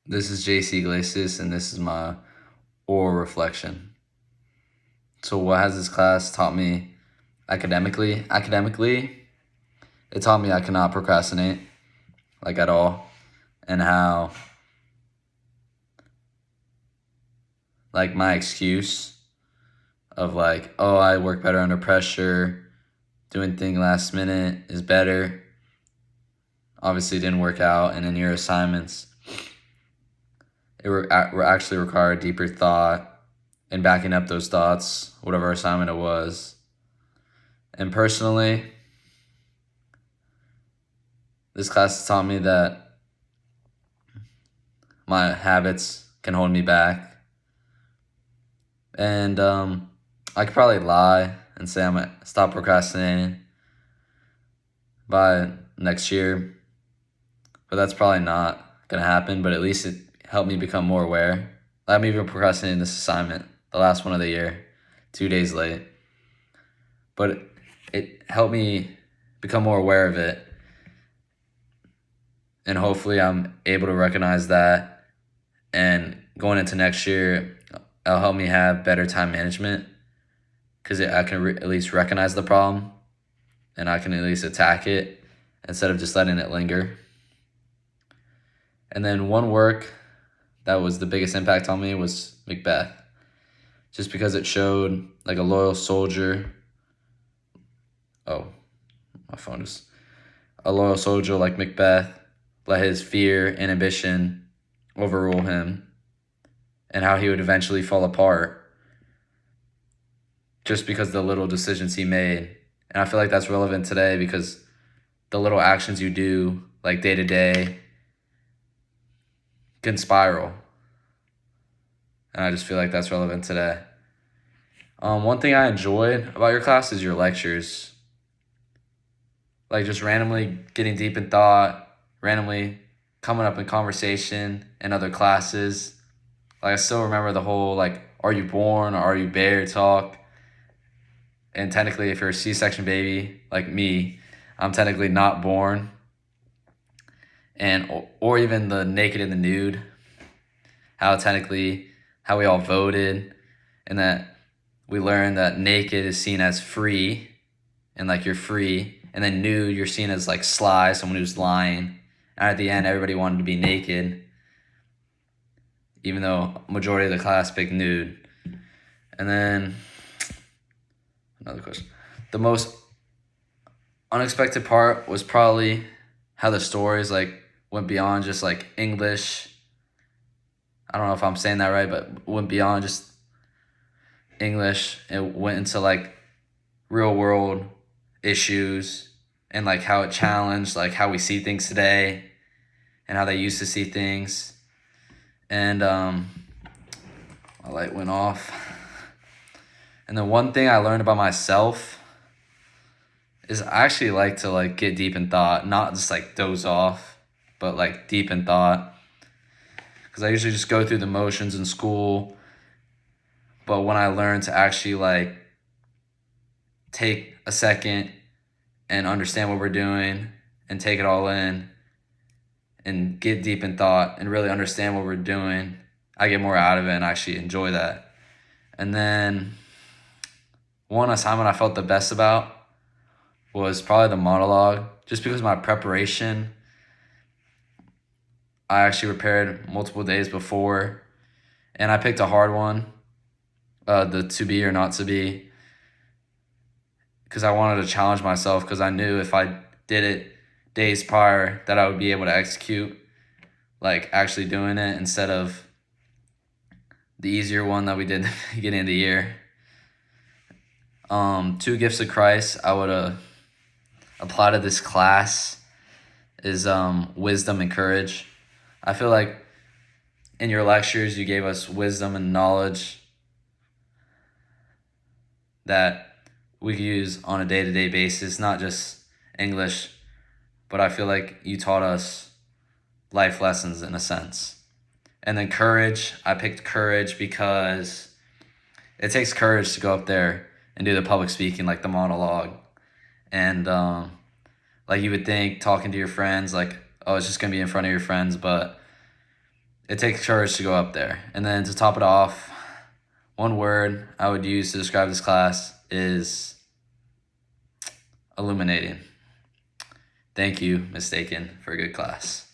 This is JC Iglesias, and this is my oral reflection. So, what has this class taught me academically? Academically, it taught me I cannot procrastinate, like at all, and how, like, my excuse of, like, oh, I work better under pressure, doing things last minute is better, obviously didn't work out, and in your assignments, it actually required deeper thought and backing up those thoughts, whatever assignment it was. And personally, this class has taught me that my habits can hold me back. And I could probably lie and say I'm going to stop procrastinating by next year, but that's probably not going to happen. But at least it helped me become more aware. I'm even procrastinating this assignment, the last one of the year, 2 days late. But it helped me become more aware of it. And hopefully I'm able to recognize that. And going into next year, it'll help me have better time management because I can at least recognize the problem and I can at least attack it instead of just letting it linger. And then one work that was the biggest impact on me was Macbeth, just because it showed like a loyal soldier. Oh, my phone is a loyal soldier like Macbeth let his fear and ambition overrule him, and how he would eventually fall apart just because of the little decisions he made. And I feel like that's relevant today because the little actions you do, like day to day, can spiral. And I just feel like that's relevant today. One thing I enjoyed about your class is your lectures. Like just randomly getting deep in thought, randomly coming up in conversation in other classes. Like I still remember the whole like, are you born or are you bare talk? And technically if you're a C-section baby like me, I'm technically not born. And or even the naked and the nude, how we all voted, and that we learned that naked is seen as free and like you're free, and then nude you're seen as like sly, someone who's lying. And at the end everybody wanted to be naked, even though majority of the class picked nude. And then another question. The most unexpected part was probably how the stories like went beyond just like English. I don't know if I'm saying that right, but went beyond just English. It went into like real world issues and like how it challenged like how we see things today and how they used to see things. And my light went off. And the one thing I learned about myself is I actually like to like get deep in thought, not just like doze off, but like deep in thought. Because I usually just go through the motions in school. But when I learn to actually like take a second and understand what we're doing and take it all in and get deep in thought and really understand what we're doing, I get more out of it and actually enjoy that. And then one assignment I felt the best about was probably the monologue, just because my preparation, I actually prepared multiple days before, and I picked a hard one, the to be or not to be, because I wanted to challenge myself, because I knew if I did it days prior that I would be able to execute, like actually doing it instead of the easier one that we did at the beginning of the year. 2 gifts of Christ I would apply to this class is wisdom and courage. I feel like in your lectures you gave us wisdom and knowledge that we could use on a day-to-day basis, not just English, but I feel like you taught us life lessons in a sense. And then courage, I picked courage because it takes courage to go up there and do the public speaking, like the monologue. And like you would think talking to your friends, like, oh, it's just gonna be in front of your friends, but it takes courage to go up there. And then to top it off, one word I would use to describe this class is illuminating. Thank you, Mistaken, for a good class.